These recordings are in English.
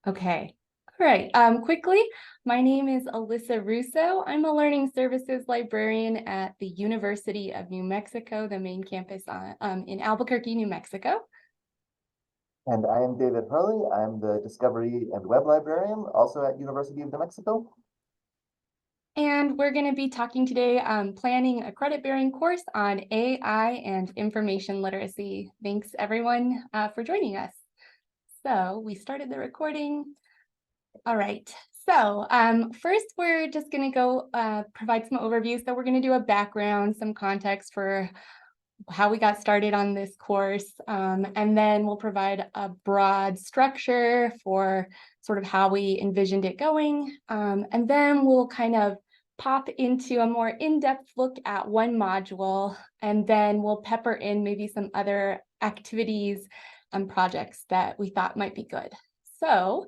Okay. All right. Quickly, my name is Alyssa Russo. I'm a learning services librarian at the University of New Mexico, the main campus in Albuquerque, New Mexico. And I am David Hurley. I'm the Discovery and Web Librarian, also at University of New Mexico. And we're going to be talking today planning a credit-bearing course on AI and information literacy. Thanks, everyone, for joining us. So we started the recording. All right. So first, we're just going to go provide some overview. So we're going to do a background, some context for how we got started on this course, and then we'll provide a broad structure for sort of how we envisioned it going, and then we'll kind of pop into a more in-depth look at one module, and then we'll pepper in maybe some other activities and projects that we thought might be good. So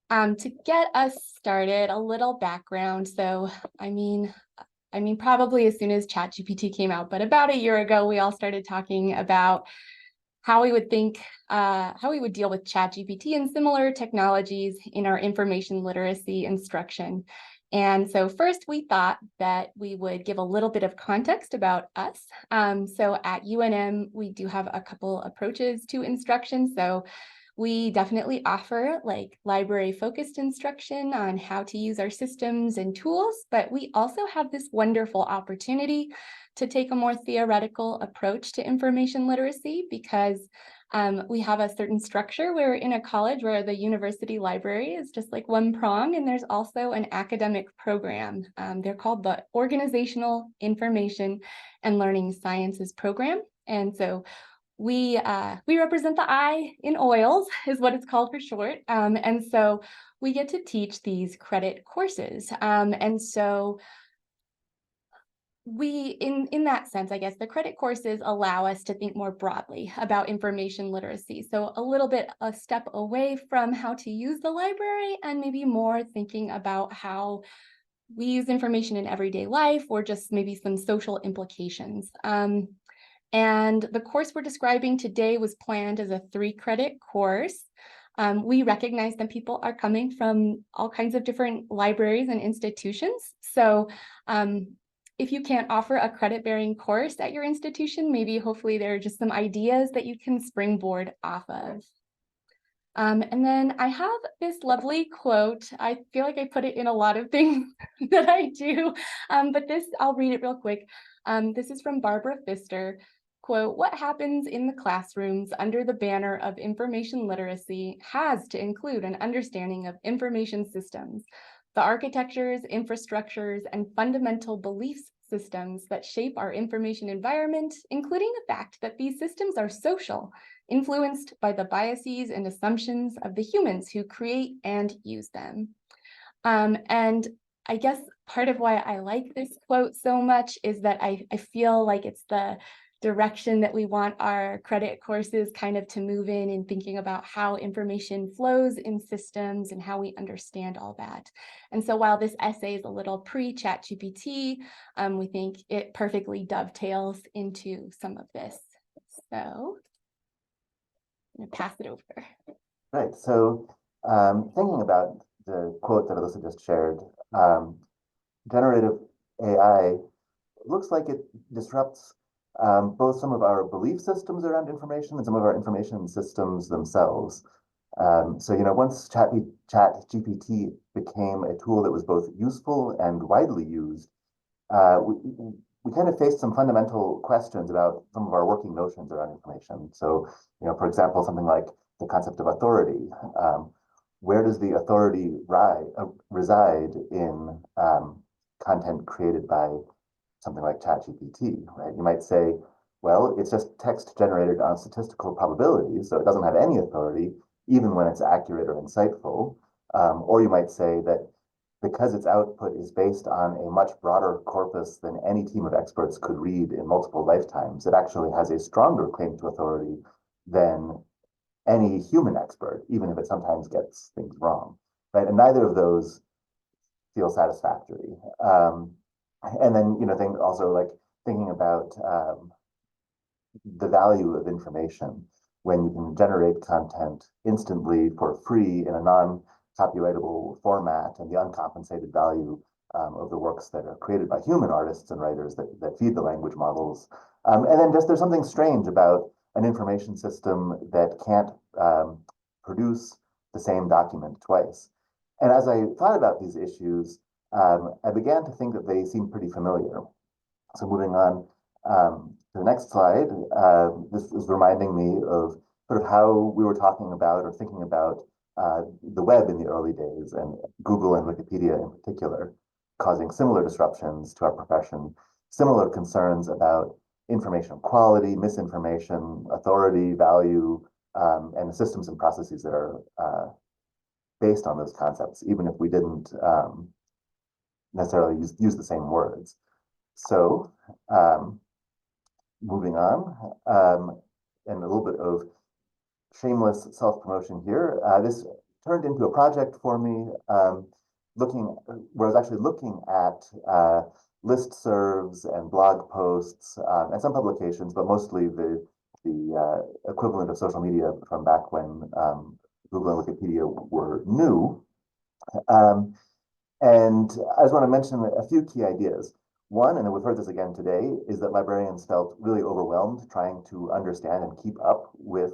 to get us started, a little background. So, I mean, probably as soon as ChatGPT came out, but about a year ago, we all started talking about how we would deal with ChatGPT and similar technologies in our information literacy instruction. And so first, we thought that we would give a little bit of context about us. So at UNM, we do have a couple approaches to instruction. So we definitely offer like library-focused instruction on how to use our systems and tools, but we also have this wonderful opportunity to take a more theoretical approach to information literacy because we have a certain structure. We're in a college where the university library is just like one prong, and there's also an academic program. They're called the Organizational Information and Learning Sciences Program. And so we represent the I in OILS is what it's called for short. And so we get to teach these credit courses. And so in that sense, I guess the credit courses allow us to think more broadly about information literacy. So a little bit a step away from how to use the library and maybe more thinking about how we use information in everyday life or just maybe some social implications. And the course we're describing today was planned as a 3-credit course. We recognize that people are coming from all kinds of different libraries and institutions. So if you can't offer a credit-bearing course at your institution, maybe hopefully there are just some ideas that you can springboard off of. And then I have this lovely quote. I feel like I put it in a lot of things that I do, but I'll read it real quick. This is from Barbara Pfister. Quote, "What happens in the classrooms under the banner of information literacy has to include an understanding of information systems, the architectures, infrastructures, and fundamental belief systems that shape our information environment, including the fact that these systems are social, influenced by the biases and assumptions of the humans who create and use them." And I guess part of why I like this quote so much is that I feel like it's the direction that we want our credit courses kind of to move in thinking about how information flows in systems and how we understand all that. And so while this essay is a little pre-ChatGPT, we think it perfectly dovetails into some of this. So I'm going to pass it over. Right. So thinking about the quote that Alyssa just shared, generative AI looks like it disrupts both some of our belief systems around information and some of our information systems themselves. So, once ChatGPT became a tool that was both useful and widely used, we kind of faced some fundamental questions about some of our working notions around information. So, for example, something like the concept of authority. Where does the authority reside in content created by something like ChatGPT, right? You might say, well, it's just text generated on statistical probabilities, so it doesn't have any authority, even when it's accurate or insightful. Or you might say that because its output is based on a much broader corpus than any team of experts could read in multiple lifetimes, it actually has a stronger claim to authority than any human expert, even if it sometimes gets things wrong, right? And neither of those feel satisfactory. And then, also like thinking about the value of information. when you can generate content instantly for free in a non-copyrightable format, and the uncompensated value of the works that are created by human artists and writers that feed the language models. And then just there's something strange about an information system that can't produce the same document twice. And as I thought about these issues, I began to think that they seemed pretty familiar. So moving on to the next slide, this is reminding me of sort of how we were talking about or thinking about the web in the early days, and Google and Wikipedia in particular, causing similar disruptions to our profession, similar concerns about information quality, misinformation, authority, value, and the systems and processes that are based on those concepts, even if we didn't necessarily use the same words. So moving on, and a little bit of shameless self-promotion here. This turned into a project for me, where I was actually looking at listservs and blog posts and some publications, but mostly the equivalent of social media from back when Google and Wikipedia were new. And I just want to mention a few key ideas. One, and we've heard this again today, is that librarians felt really overwhelmed trying to understand and keep up with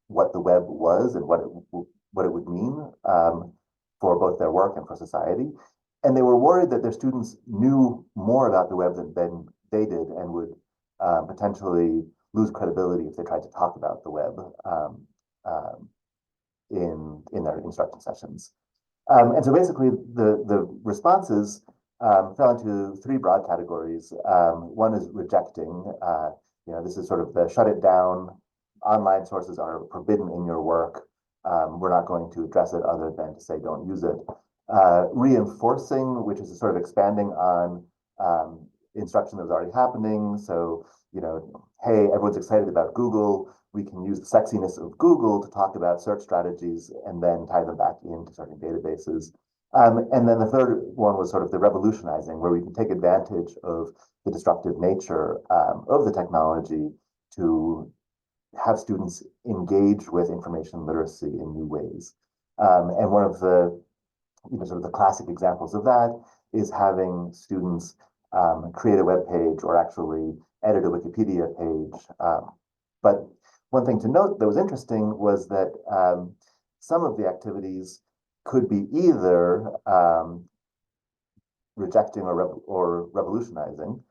what the web was and what it would mean for both their work and for society. And they were worried that their students knew more about the web than they did, and would potentially lose credibility if they tried to talk about the web in their instruction sessions. And so basically the responses fell into three broad categories. One is rejecting, this is sort of the shut it down, online sources are forbidden in your work. We're not going to address it other than to say don't use it. Reinforcing, which is sort of expanding on instruction that was already happening. So, hey, everyone's excited about Google. We can use the sexiness of Google to talk about search strategies and then tie them back into certain databases. And then the third one was sort of the revolutionizing, where we can take advantage of the disruptive nature of the technology to have students engage with information literacy in new ways. And one of the sort of the classic examples of that is having students create a web page or actually edit a Wikipedia page. But one thing to note that was interesting was that some of the activities could be either rejecting or revolutionizing,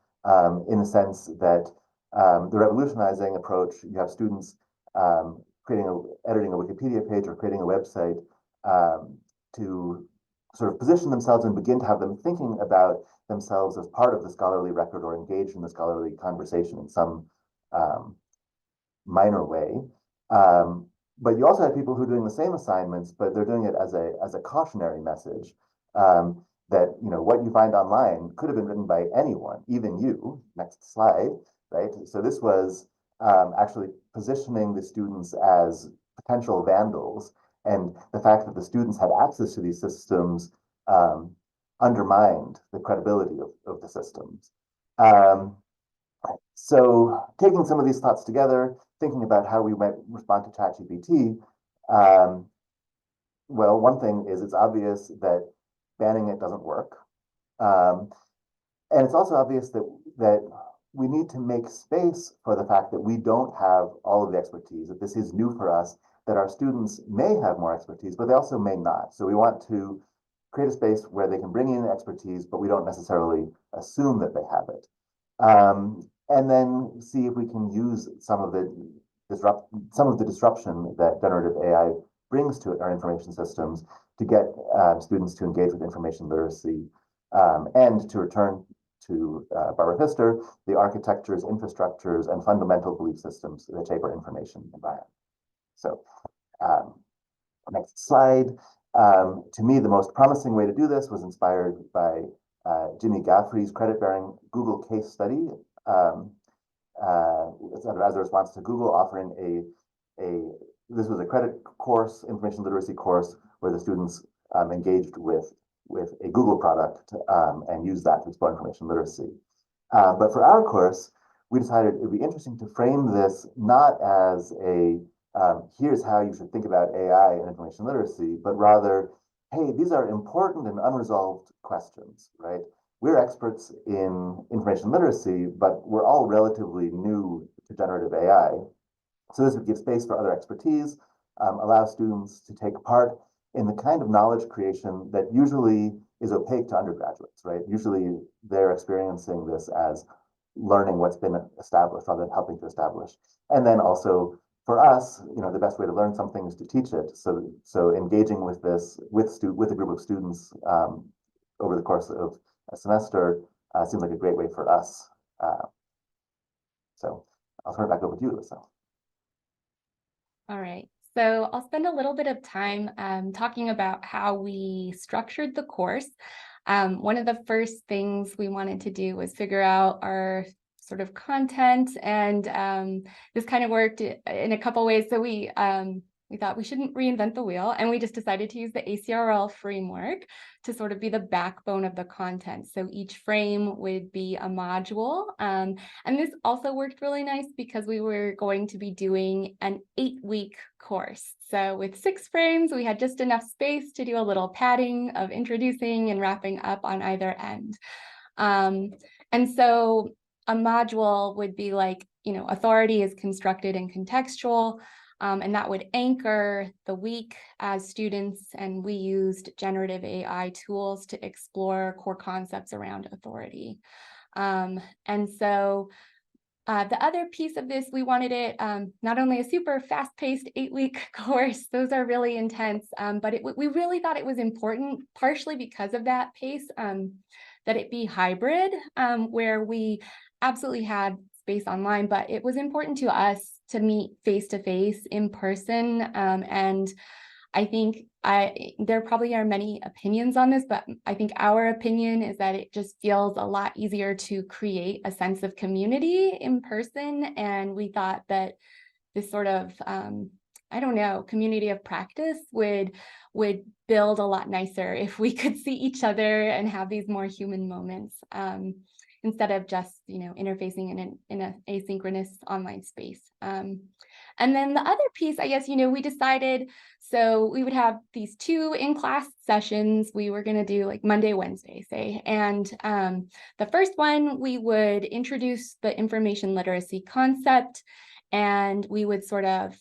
in the sense that the revolutionizing approach, you have students editing a Wikipedia page or creating a website to sort of position themselves and begin to have them thinking about themselves as part of the scholarly record or engaged in the scholarly conversation in some minor way. But you also have people who are doing the same assignments, but they're doing it as a cautionary message that what you find online could have been written by anyone, even you. Next slide, right? So this was actually positioning the students as potential vandals, and the fact that the students had access to these systems undermined the credibility of the systems. So taking some of these thoughts together, thinking about how we might respond to ChatGPT, well, one thing is it's obvious that banning it doesn't work. And it's also obvious that we need to make space for the fact that we don't have all of the expertise, that this is new for us, that our students may have more expertise, but they also may not. So we want to create a space where they can bring in expertise, but we don't necessarily assume that they have it. And then see if we can use some of the disruption that generative AI brings to our information systems to get students to engage with information literacy, and to return to Barbara Pfister, the architectures, infrastructures, and fundamental belief systems that shape our information environment. So next slide. To me, the most promising way to do this was inspired by Jimmy Gaffrey's credit-bearing Google case study, as a response to Google offering this was a credit course, information literacy course, where the students engaged with a Google product and used that to explore information literacy. But for our course, we decided it would be interesting to frame this not as a here's how you should think about AI and information literacy, but rather, hey, these are important and unresolved questions, right? We're experts in information literacy, but we're all relatively new to generative AI. So this would give space for other expertise, allow students to take part in the kind of knowledge creation that usually is opaque to undergraduates, right? Usually they're experiencing this as learning what's been established rather than helping to establish. And then also for us, the best way to learn something is to teach it. So engaging with this with a group of students over the course of a semester seems like a great way for us. So I'll turn it back over to you, Alyssa. All right. So I'll spend a little bit of time talking about how we structured the course. One of the first things we wanted to do was figure out our sort of content, and this kind of worked in a couple ways. So we thought we shouldn't reinvent the wheel, and we just decided to use the ACRL framework to sort of be the backbone of the content. So each frame would be a module. And this also worked really nice because we were going to be doing an 8-week course. So with 6 frames, we had just enough space to do a little padding of introducing and wrapping up on either end. And so a module would be like, authority is constructed and contextual. And that would anchor the week as students, and we used generative AI tools to explore core concepts around authority. And so the other piece of this, we wanted it not only a super fast-paced 8-week course, those are really intense, but we really thought it was important, partially because of that pace, that it be hybrid, where we absolutely had space online, but it was important to us to meet face-to-face in person. And I think there probably are many opinions on this, but I think our opinion is that it just feels a lot easier to create a sense of community in person. And we thought that this sort of, community of practice would build a lot nicer if we could see each other and have these more human moments. Instead of just, interfacing in an asynchronous online space. And then the other piece, I guess, we decided, so we would have these 2 in-class sessions. We were going to do like Monday, Wednesday, say. And the first one, we would introduce the information literacy concept, and we would sort of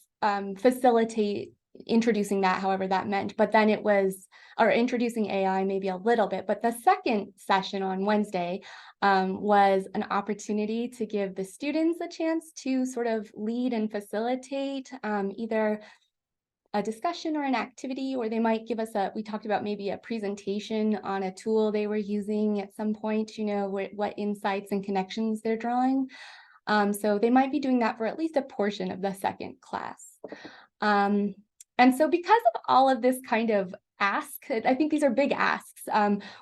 facilitate introducing that, however that meant. But then it was, or introducing AI maybe a little bit. But the second session on Wednesday was an opportunity to give the students a chance to sort of lead and facilitate either a discussion or an activity, or they might give us we talked about maybe a presentation on a tool they were using at some point, what insights and connections they're drawing. So they might be doing that for at least a portion of the second class. And so because of all of this kind of ask, I think these are big asks,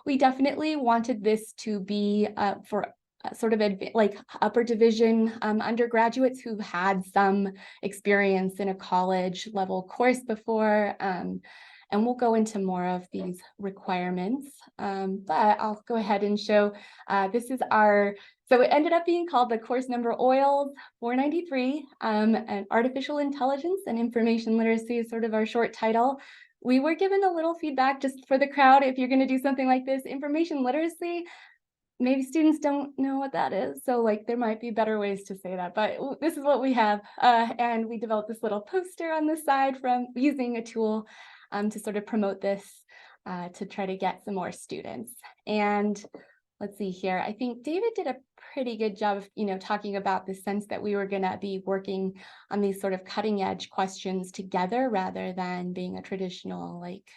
we definitely wanted this to be for sort of like upper division undergraduates who had some experience in a college level course before. And we'll go into more of these requirements, but I'll go ahead and show, this is so it ended up being called the course number OILS 493, and Artificial Intelligence and Information Literacy is sort of our short title. We were given a little feedback just for the crowd, if you're going to do something like this, information literacy, maybe students don't know what that is. So like there might be better ways to say that, but this is what we have. And we developed this little poster on the side from using a tool to sort of promote this to try to get some more students. And let's see here. I think David did a pretty good job of, talking about the sense that we were going to be working on these sort of cutting edge questions together rather than being a traditional like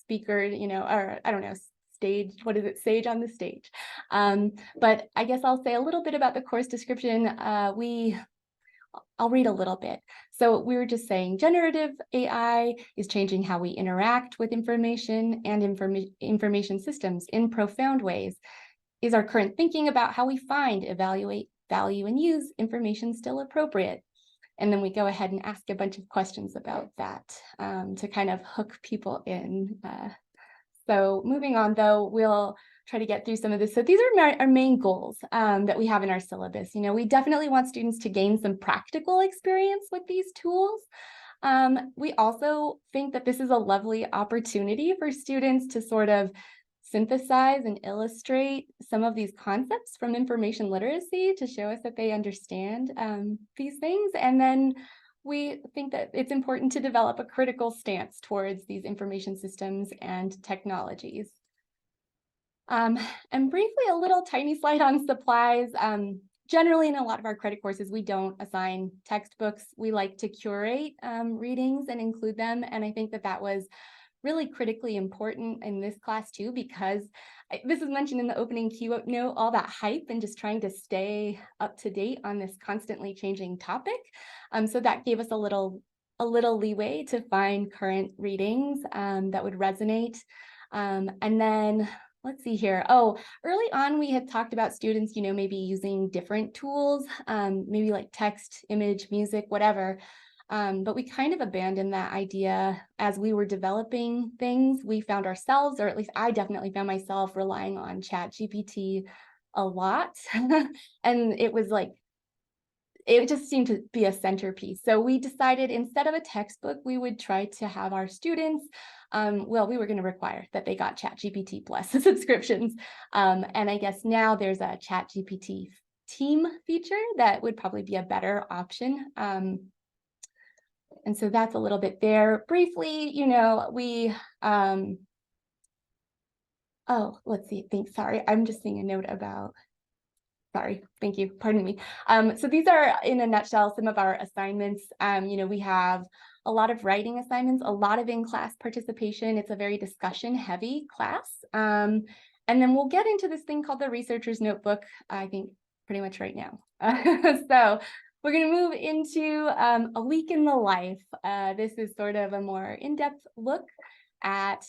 speaker, or I don't know, stage, what is it, sage on the stage. But I guess I'll say a little bit about the course description. I'll read a little bit. So we were just saying generative AI is changing how we interact with information and information systems in profound ways. Is our current thinking about how we find, evaluate, value, and use information still appropriate? And then we go ahead and ask a bunch of questions about that to kind of hook people in. So moving on, though, we'll try to get through some of this. So these are our main goals that we have in our syllabus. We definitely want students to gain some practical experience with these tools. We also think that this is a lovely opportunity for students to sort of synthesize and illustrate some of these concepts from information literacy to show us that they understand these things. And then we think that it's important to develop a critical stance towards these information systems and technologies. And briefly, a little tiny slide on supplies. Generally, in a lot of our credit courses, we don't assign textbooks. We like to curate readings and include them. And I think that that was really critically important in this class too, because this is mentioned in the opening keynote, all that hype and just trying to stay up to date on this constantly changing topic. So that gave us a little leeway to find current readings that would resonate. And then let's see here. Oh, early on, we had talked about students, maybe using different tools, maybe like text, image, music, whatever. But we kind of abandoned that idea as we were developing things. We found ourselves, or at least I definitely found myself, relying on ChatGPT a lot. And it just seemed to be a centerpiece. So we decided instead of a textbook, we would try to have our students, we were going to require that they got ChatGPT Plus subscriptions. And I guess now there's a ChatGPT team feature that would probably be a better option. And so that's a little bit there. Briefly, we, let's see, thanks, sorry. I'm just seeing a note about, sorry, thank you, pardon me. So these are, in a nutshell, some of our assignments. We have a lot of writing assignments, a lot of in-class participation. It's a very discussion-heavy class. And then we'll get into this thing called the Researcher's Notebook, I think, pretty much right now. So we're going to move into a week in the life. This is sort of a more in-depth look at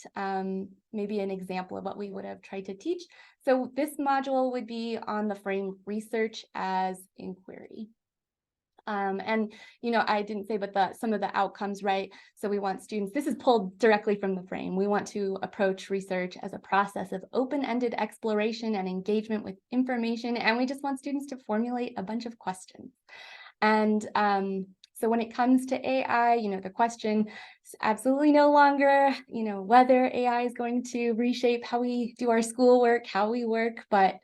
maybe an example of what we would have tried to teach. So this module would be on the frame research as inquiry. And, I didn't say, but some of the outcomes, right? So we want students, this is pulled directly from the frame. We want to approach research as a process of open-ended exploration and engagement with information. And we just want students to formulate a bunch of questions. And so when it comes to AI, the question is absolutely no longer, whether AI is going to reshape how we do our schoolwork, how we work, but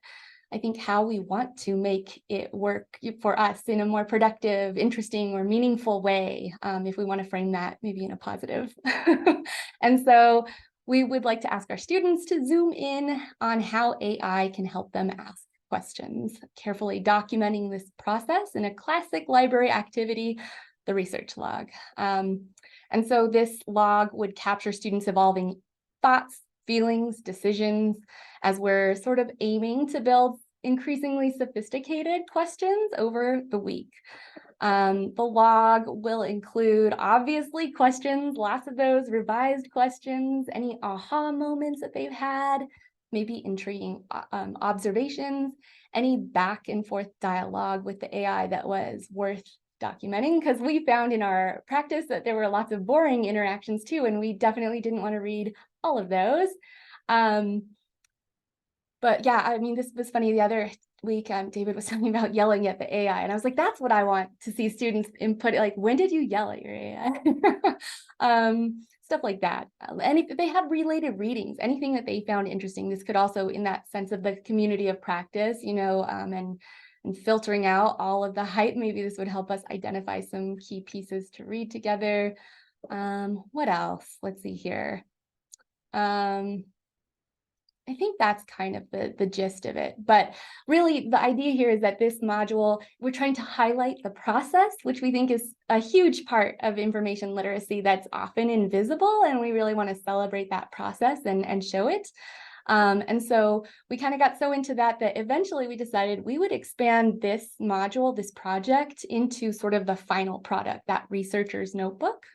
I think how we want to make it work for us in a more productive, interesting, or meaningful way, if we want to frame that maybe in a positive. And so we would like to ask our students to zoom in on how AI can help them ask questions, carefully documenting this process in a classic library activity, the research log. And so this log would capture students' evolving thoughts, feelings, decisions, as we're sort of aiming to build increasingly sophisticated questions over the week. The log will include, obviously, questions, lots of those, revised questions, any aha moments that they've had, maybe intriguing observations, any back and forth dialogue with the AI that was worth documenting, because we found in our practice that there were lots of boring interactions too, and we definitely didn't want to read all of those. But yeah, this was funny. The other week, David was talking about yelling at the AI, and I was like, that's what I want to see students input. Like, when did you yell at your AI? Stuff like that. And if they had related readings, anything that they found interesting, this could also, in that sense of the community of practice, and filtering out all of the hype, maybe this would help us identify some key pieces to read together. What else? Let's see here. I think that's kind of the gist of it. But really, the idea here is that this module, we're trying to highlight the process, which we think is a huge part of information literacy that's often invisible. And we really want to celebrate that process and show it. And so we kind of got so into that eventually we decided we would expand this module, this project, into sort of the final product, that researcher's notebook.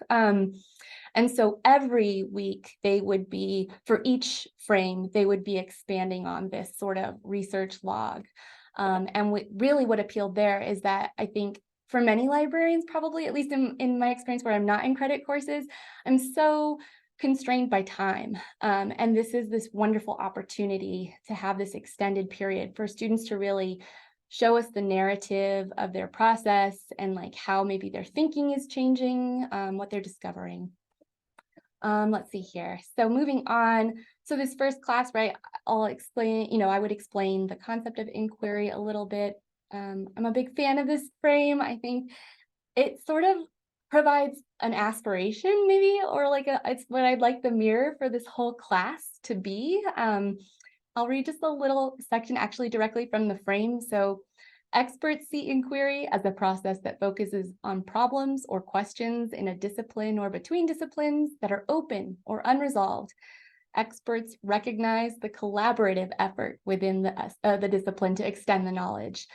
And so every week they would be, for each frame, they would be expanding on this sort of research log. And really what appealed there is that I think for many librarians, probably, at least in my experience where I'm not in credit courses, I'm so constrained by time. And this is this wonderful opportunity to have this extended period for students to really show us the narrative of their process and like how maybe their thinking is changing, what they're discovering. Let's see here. So moving on. So this first class, right, I'll explain, I would explain the concept of inquiry a little bit. I'm a big fan of this frame. I think it sort of provides an aspiration maybe, or like it's what I'd like the mirror for this whole class to be. I'll read just a little section actually directly from the frame. So experts see inquiry as a process that focuses on problems or questions in a discipline or between disciplines that are open or unresolved. Experts recognize the collaborative effort within the discipline to extend the knowledge.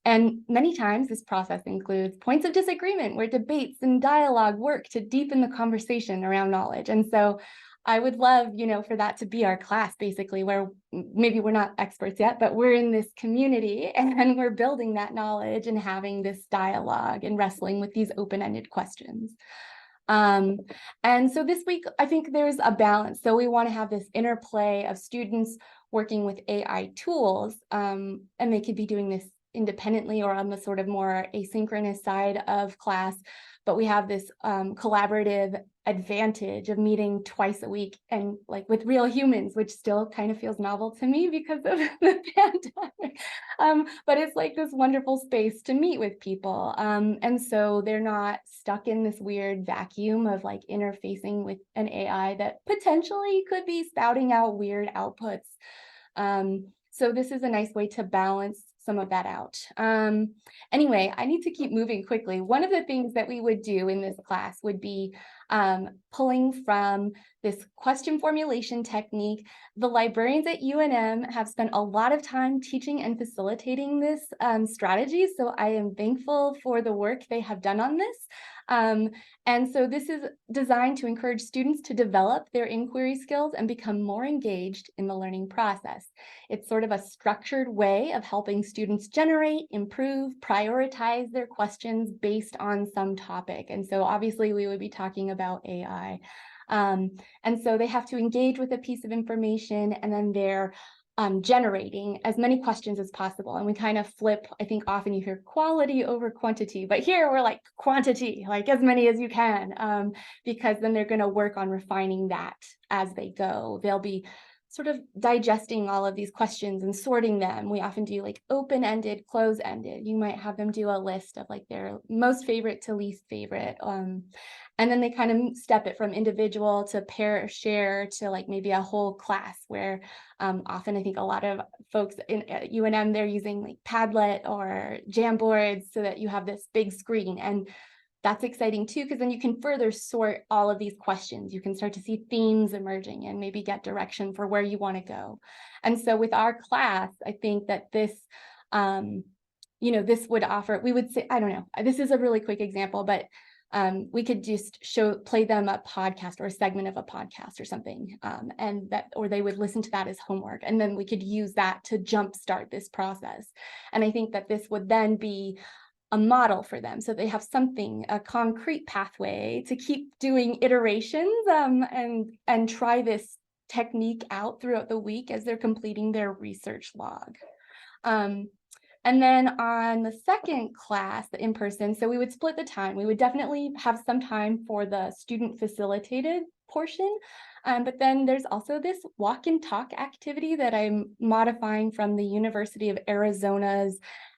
And many times this process includes points of disagreement where debates and dialogue work to deepen the conversation around knowledge. And so I would love, for that to be our class, basically, where maybe we're not experts yet, but we're in this community and we're building that knowledge and having this dialogue and wrestling with these open-ended questions. And so this week, I think there's a balance. So we want to have this interplay of students working with AI tools, and they could be doing this independently or on the sort of more asynchronous side of class. But we have this collaborative advantage of meeting twice a week and like with real humans, which still kind of feels novel to me because of the pandemic. But it's like this wonderful space to meet with people. And so they're not stuck in this weird vacuum of like interfacing with an AI that potentially could be spouting out weird outputs. So this is a nice way to balance some of that out. Anyway, I need to keep moving quickly. One of the things that we would do in this class would be pulling from this question formulation technique. The librarians at UNM have spent a lot of time teaching and facilitating this strategy, so I am thankful for the work they have done on this. And so this is designed to encourage students to develop their inquiry skills and become more engaged in the learning process. It's sort of a structured way of helping students generate, improve, prioritize their questions based on some topic. And so obviously we would be talking about AI. And so they have to engage with a piece of information and then they're generating as many questions as possible. And we kind of flip, I think often you hear quality over quantity, but here we're like quantity, like as many as you can, because then they're going to work on refining that as they go. They'll be sort of digesting all of these questions and sorting them. We often do like open-ended, close-ended. You might have them do a list of like their most favorite to least favorite. And then they kind of step it from individual to pair or share to like maybe a whole class where often I think a lot of folks in UNM, they're using like Padlet or Jamboards so that you have this big screen. And that's exciting too, because then you can further sort all of these questions. You can start to see themes emerging and maybe get direction for where you want to go. And so with our class, I think that this, this would offer, we would say, I don't know, this is a really quick example, but we could just play them a podcast or a segment of a podcast or something, or they would listen to that as homework, and then we could use that to jumpstart this process. And I think that this would then be a model for them, so they have something, a concrete pathway to keep doing iterations and try this technique out throughout the week as they're completing their research log. And then on the second class, the in-person, so we would split the time. We would definitely have some time for the student facilitated portion, but then there's also this walk and talk activity that I'm modifying from the University of Arizona's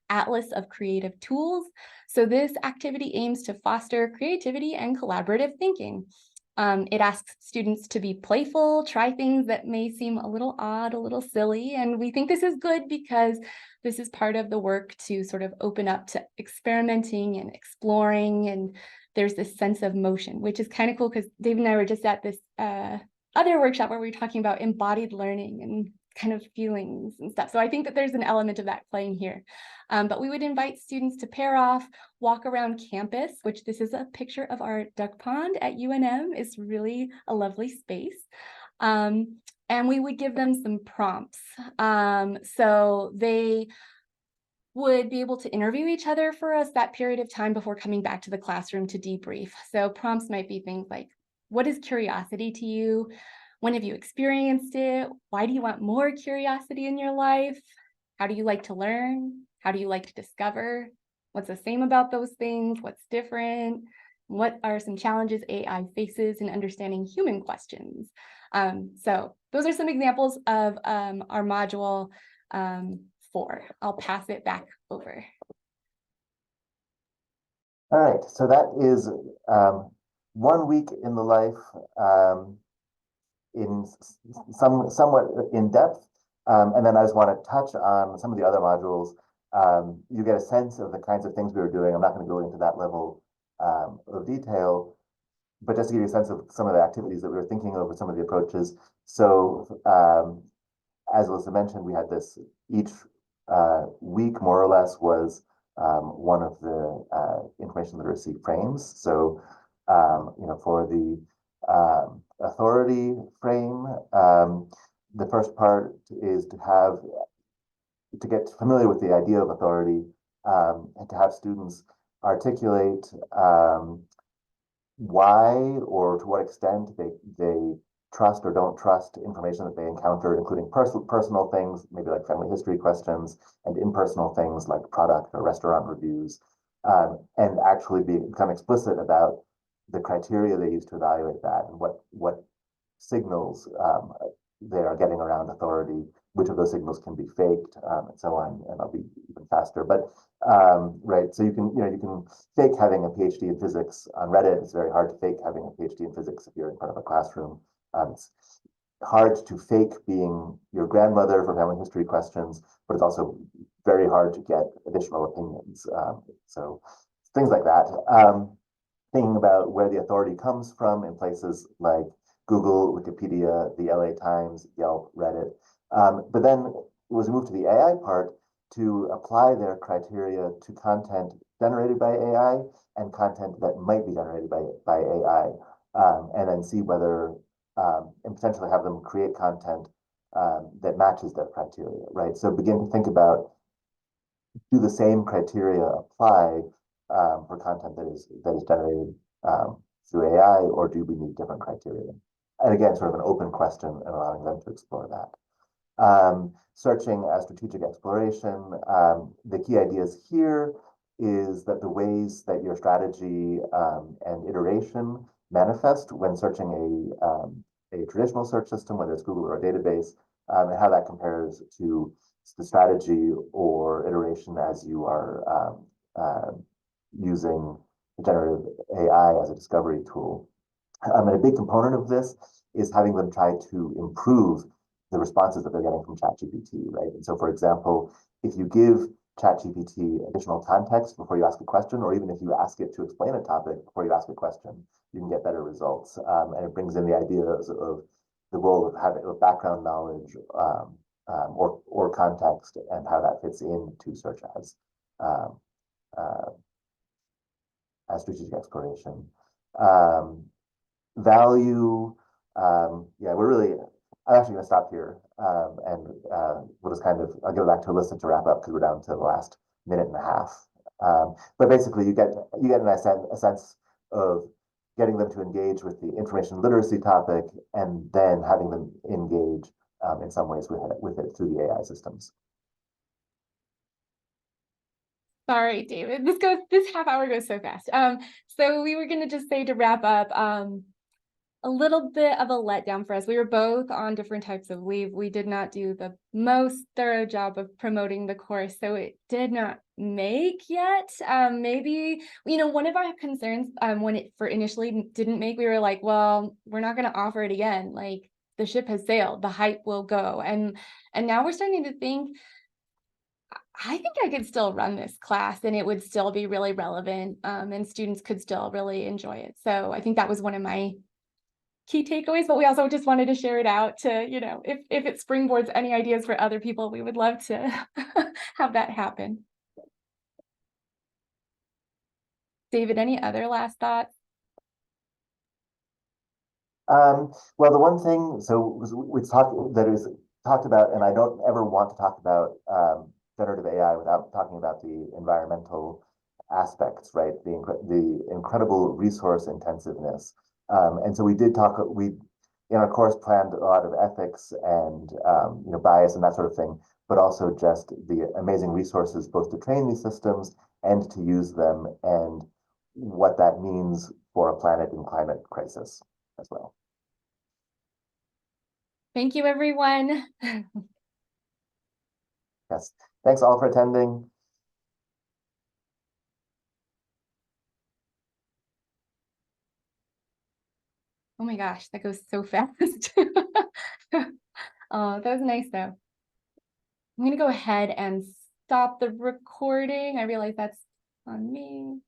Atlas of Creative Tools. So this activity aims to foster creativity and collaborative thinking. It asks students to be playful, try things that may seem a little odd, a little silly, and we think this is good because this is part of the work to sort of open up to experimenting and exploring, and there's this sense of motion, which is kind of cool because Dave and I were just at this other workshop where we were talking about embodied learning and kind of feelings and stuff. So I think that there's an element of that playing here. But we would invite students to pair off, walk around campus, which this is a picture of our duck pond at UNM. It's really a lovely space. And we would give them some prompts. So they would be able to interview each other for us that period of time before coming back to the classroom to debrief. So prompts might be things like, what is curiosity to you? When have you experienced it? Why do you want more curiosity in your life? How do you like to learn? How do you like to discover? What's the same about those things? What's different? What are some challenges AI faces in understanding human questions? So those are some examples of our module 4. I'll pass it back over. All right, so that is 1 week in the life in somewhat in depth. And then I just want to touch on some of the other modules. You get a sense of the kinds of things we were doing. I'm not going to go into that level of detail, but just to give you a sense of some of the activities that we were thinking of, some of the approaches. So as Alyssa mentioned, we had this each week, more or less, was one of the information literacy frames. So, for the authority frame, the first part is to get familiar with the idea of authority, and to have students articulate why or to what extent they trust or don't trust information that they encounter, including personal things, maybe like family history questions, and impersonal things like product or restaurant reviews, and actually become explicit about the criteria they use to evaluate that and what signals they are getting around authority, which of those signals can be faked, and so on. And I'll be even faster. But right, so you can fake having a PhD in physics on Reddit. It's very hard to fake having a PhD in physics if you're in front of a classroom. It's hard to fake being your grandmother for family history questions, but it's also very hard to get additional opinions. So things like that. Thinking about where the authority comes from in places like Google, Wikipedia, the LA Times, Yelp, Reddit. But then it was moved to the AI part to apply their criteria to content generated by AI and content that might be generated by AI, and then see whether, and potentially have them create content that matches their criteria, right? So begin to think about, do the same criteria apply for content that is generated through AI, or do we need different criteria? And again, sort of an open question and allowing them to explore that. Searching as strategic exploration. The key ideas here is that the ways that your strategy and iteration manifest when searching a traditional search system, whether it's Google or a database, and how that compares to the strategy or iteration as you are using generative AI as a discovery tool. And a big component of this is having them try to improve the responses that they're getting from ChatGPT, right? And so, for example, if you give ChatGPT additional context before you ask a question, or even if you ask it to explain a topic before you ask a question, you can get better results. And it brings in the ideas of the role of having background knowledge or context and how that fits into search as strategic exploration. Value, yeah, I'm actually going to stop here, and we'll just I'll give it back to Alyssa to wrap up because we're down to the last minute and a half. But basically, you get a sense of getting them to engage with the information literacy topic, and then having them engage in some ways with it through the AI systems. Sorry, David. This half hour goes so fast. So we were going to just say, to wrap up, a little bit of a letdown for us. We were both on different types of leave. We did not do the most thorough job of promoting the course, so it did not make yet. Maybe, one of our concerns when it initially didn't make, we were like, well, we're not going to offer it again. Like, the ship has sailed, the hype will go. And now we're starting to think, I think I could still run this class and it would still be really relevant, and students could still really enjoy it. So I think that was one of my key takeaways, but we also just wanted to share it out to, if it springboards any ideas for other people, we would love to have that happen. David, any other last thoughts? Well, the one thing, we talked about, and I don't ever want to talk about generative AI without talking about the environmental aspects, right? The incredible resource intensiveness And so we did talk, we in our course planned a lot of ethics and bias and that sort of thing, but also just the amazing resources both to train these systems and to use them, and what that means for a planet in climate crisis as well. Thank you, everyone. Yes, thanks all for attending. Oh my gosh, that goes so fast. Oh, that was nice though. I'm gonna go ahead and stop the recording. I realize that's on me.